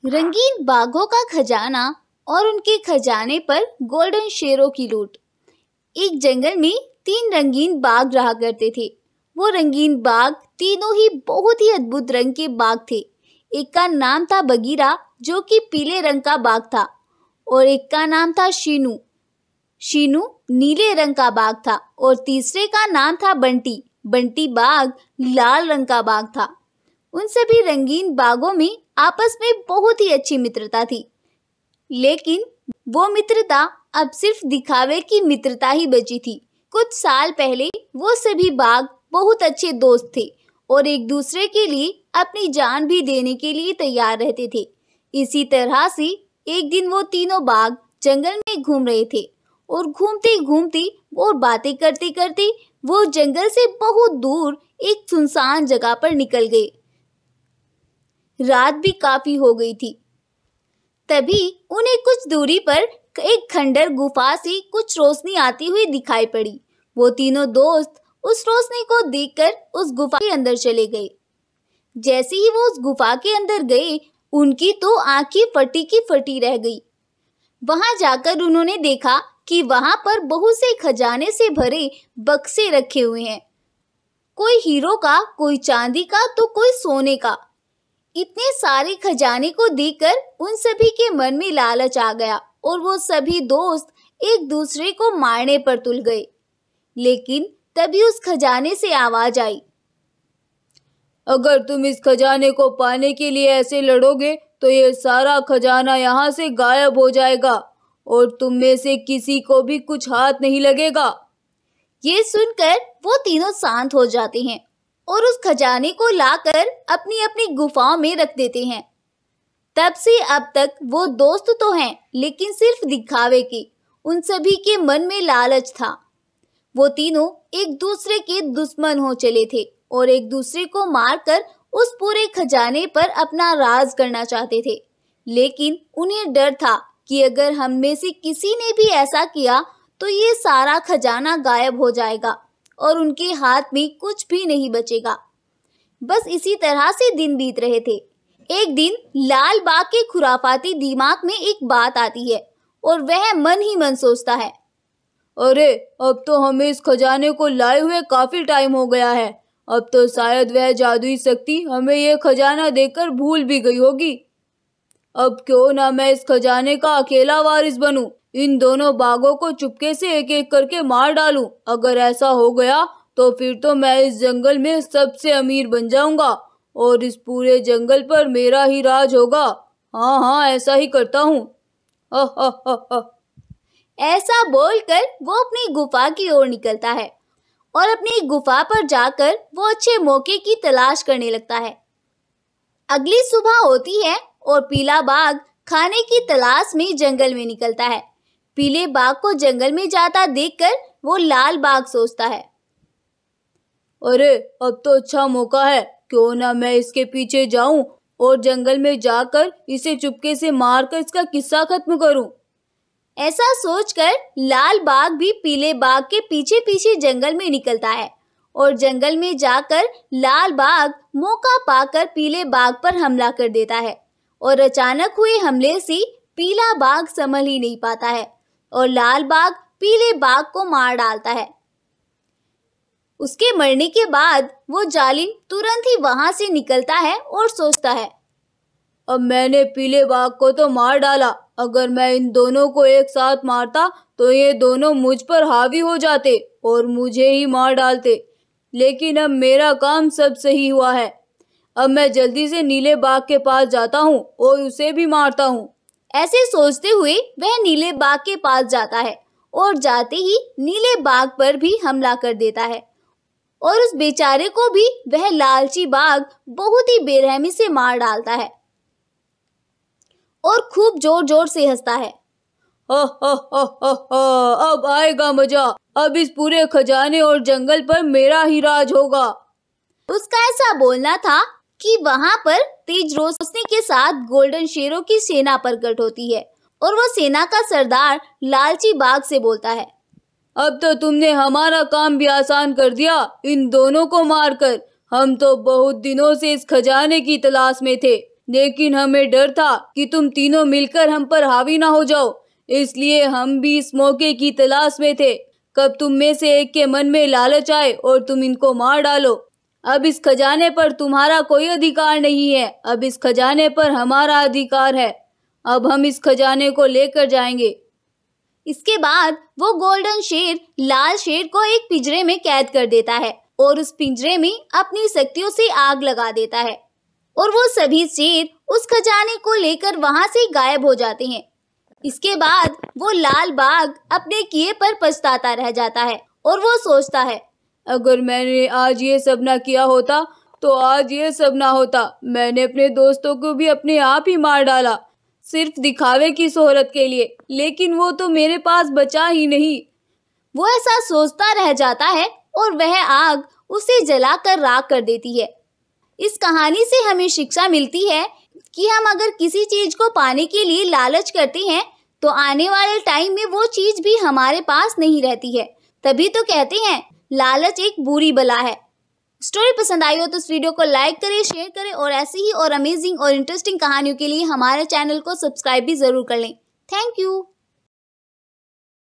रंगीन बाघों का खजाना और उनके खजाने पर गोल्डन शेरों की लूट। एक जंगल में 3 रंगीन बाघ रहा करते थे। वो रंगीन बाघ तीनों ही बहुत ही अद्भुत रंग के बाघ थे। एक का नाम था बगीरा, जो कि पीले रंग का बाघ था, और एक का नाम था शीनू। शीनू नीले रंग का बाघ था, और तीसरे का नाम था बंटी। बंटी बाघ लाल रंग का बाघ था। उन सभी रंगीन बाघों में आपस में बहुत ही अच्छी मित्रता थी, लेकिन वो मित्रता अब सिर्फ दिखावे की मित्रता ही बची थी। कुछ साल पहले वो सभी बाघ बहुत अच्छे दोस्त थे और एक दूसरे के लिए अपनी जान भी देने के लिए तैयार रहते थे। इसी तरह से एक दिन वो तीनों बाघ जंगल में घूम रहे थे, और घूमते घूमते और बातें करते करते वो जंगल से बहुत दूर एक सुनसान जगह पर निकल गए। रात भी काफी हो गई थी। तभी उन्हें कुछ दूरी पर एक खंडर गुफा से कुछ रोशनी आती हुई दिखाई पड़ी। वो तीनों दोस्त उस रोशनी को देखकर उस गुफा के अंदर चले गए। जैसे ही वो उस गुफा के अंदर गए, उनकी तो आंखें फटी की फटी रह गई। वहां जाकर उन्होंने देखा कि वहां पर बहुत से खजाने से भरे बक्से रखे हुए हैं। कोई हीरो का, कोई चांदी का, तो कोई सोने का। इतने सारे खजाने को देखकर उन सभी के मन में लालच आ गया और वो सभी दोस्त एक दूसरे को मारने पर तुल गए। लेकिन तभी उस खजाने से आवाज आई, अगर तुम इस खजाने को पाने के लिए ऐसे लड़ोगे तो ये सारा खजाना यहाँ से गायब हो जाएगा और तुम में से किसी को भी कुछ हाथ नहीं लगेगा। ये सुनकर वो तीनों शांत हो जाते हैं और उस खजाने को लाकर अपनी अपनी गुफाओं में रख देते हैं। तब से अब तक वो दोस्त तो हैं, लेकिन सिर्फ दिखावे के। उन सभी के मन में लालच था। वो तीनों एक दूसरे के दुश्मन हो चले थे और एक दूसरे को मारकर उस पूरे खजाने पर अपना राज करना चाहते थे। लेकिन उन्हें डर था कि अगर हम में से किसी ने भी ऐसा किया तो ये सारा खजाना गायब हो जाएगा और उनके हाथ में कुछ भी नहीं बचेगा। बस इसी तरह से दिन बीत रहे थे। एक दिन लाल बाघ के खुराफाती दिमाग में एक बात आती है और वह मन ही मन सोचता है, अरे अब तो हमें इस खजाने को लाए हुए काफी टाइम हो गया है। अब तो शायद वह जादुई शक्ति हमें यह खजाना देकर भूल भी गई होगी। अब क्यों ना मैं इस खजाने का अकेला वारिस बनूं। इन दोनों बाघों को चुपके से एक एक करके मार डालूं। अगर ऐसा हो गया तो फिर तो मैं इस जंगल में सबसे अमीर बन जाऊंगा और इस पूरे जंगल पर मेरा ही राज होगा। हाँ हाँ, ऐसा ही करता हूँ। ऐसा बोलकर वो अपनी गुफा की ओर निकलता है और अपनी गुफा पर जाकर वो अच्छे मौके की तलाश करने लगता है। अगली सुबह होती है और पीला बाघ खाने की तलाश में जंगल में निकलता है। पीले बाघ को जंगल में जाता देखकर वो लाल बाघ सोचता है, अरे अब तो अच्छा मौका है, क्यों ना मैं इसके पीछे जाऊं और जंगल में जाकर इसे चुपके से मारकर इसका किस्सा खत्म करूं। ऐसा सोचकर लाल बाघ भी पीले बाघ के पीछे पीछे जंगल में निकलता है और जंगल में जाकर लाल बाघ मौका पाकर पीले बाघ पर हमला कर देता है। और अचानक हुए हमले से पीला बाघ संभल ही नहीं पाता है और लाल बाघ पीले बाघ को मार डालता है। उसके मरने के बाद वो जालिम तुरंत ही वहां से निकलता है और सोचता है, अब मैंने पीले बाघ को तो मार डाला। अगर मैं इन दोनों को एक साथ मारता तो ये दोनों मुझ पर हावी हो जाते और मुझे ही मार डालते। लेकिन अब मेरा काम सब सही हुआ है। अब मैं जल्दी से नीले बाघ के पास जाता हूँ और उसे भी मारता हूँ। ऐसे सोचते हुए वह नीले बाघ के पास जाता है और जाते ही नीले बाघ पर भी हमला कर देता है और उस बेचारे को भी वह लालची बाघ बहुत ही बेरहमी से मार डालता है और खूब जोर जोर से हंसता है। अब आएगा मजा। अब इस पूरे खजाने और जंगल पर मेरा ही राज होगा। उसका ऐसा बोलना था कि वहां पर तेज रोशनी के साथ गोल्डन शेरों की सेना प्रकट होती है और वो सेना का सरदार लालची बाघ से बोलता है, अब तो तुमने हमारा काम भी आसान कर दिया इन दोनों को मारकर। हम तो बहुत दिनों से इस खजाने की तलाश में थे, लेकिन हमें डर था कि तुम तीनों मिलकर हम पर हावी ना हो जाओ, इसलिए हम भी इस मौके की तलाश में थे। कब तुम में से एक के मन में लालच आए और तुम इनको मार डालो। अब इस खजाने पर तुम्हारा कोई अधिकार नहीं है, अब इस खजाने पर हमारा अधिकार है। अब हम इस खजाने को लेकर जाएंगे। इसके बाद वो गोल्डन शेर लाल शेर को एक पिंजरे में कैद कर देता है और उस पिंजरे में अपनी शक्तियों से आग लगा देता है और वो सभी शेर उस खजाने को लेकर वहां से गायब हो जाते हैं। इसके बाद वो लाल बाघ अपने किए पर पछताता रह जाता है और वो सोचता है, अगर मैंने आज ये सब ना किया होता तो आज ये सब ना होता। मैंने अपने दोस्तों को भी अपने आप ही मार डाला, सिर्फ दिखावे की शोहरत के लिए, लेकिन वो तो मेरे पास बचा ही नहीं। वो ऐसा सोचता रह जाता है और वह आग उसे जलाकर राख कर देती है। इस कहानी से हमें शिक्षा मिलती है कि हम अगर किसी चीज को पाने के लिए लालच करते हैं तो आने वाले टाइम में वो चीज भी हमारे पास नहीं रहती है। तभी तो कहते हैं लालच एक बुरी बला है। स्टोरी पसंद आई हो तो इस वीडियो को लाइक करें, शेयर करें और ऐसी ही और अमेजिंग और इंटरेस्टिंग कहानियों के लिए हमारे चैनल को सब्सक्राइब भी जरूर कर लें। Thank you.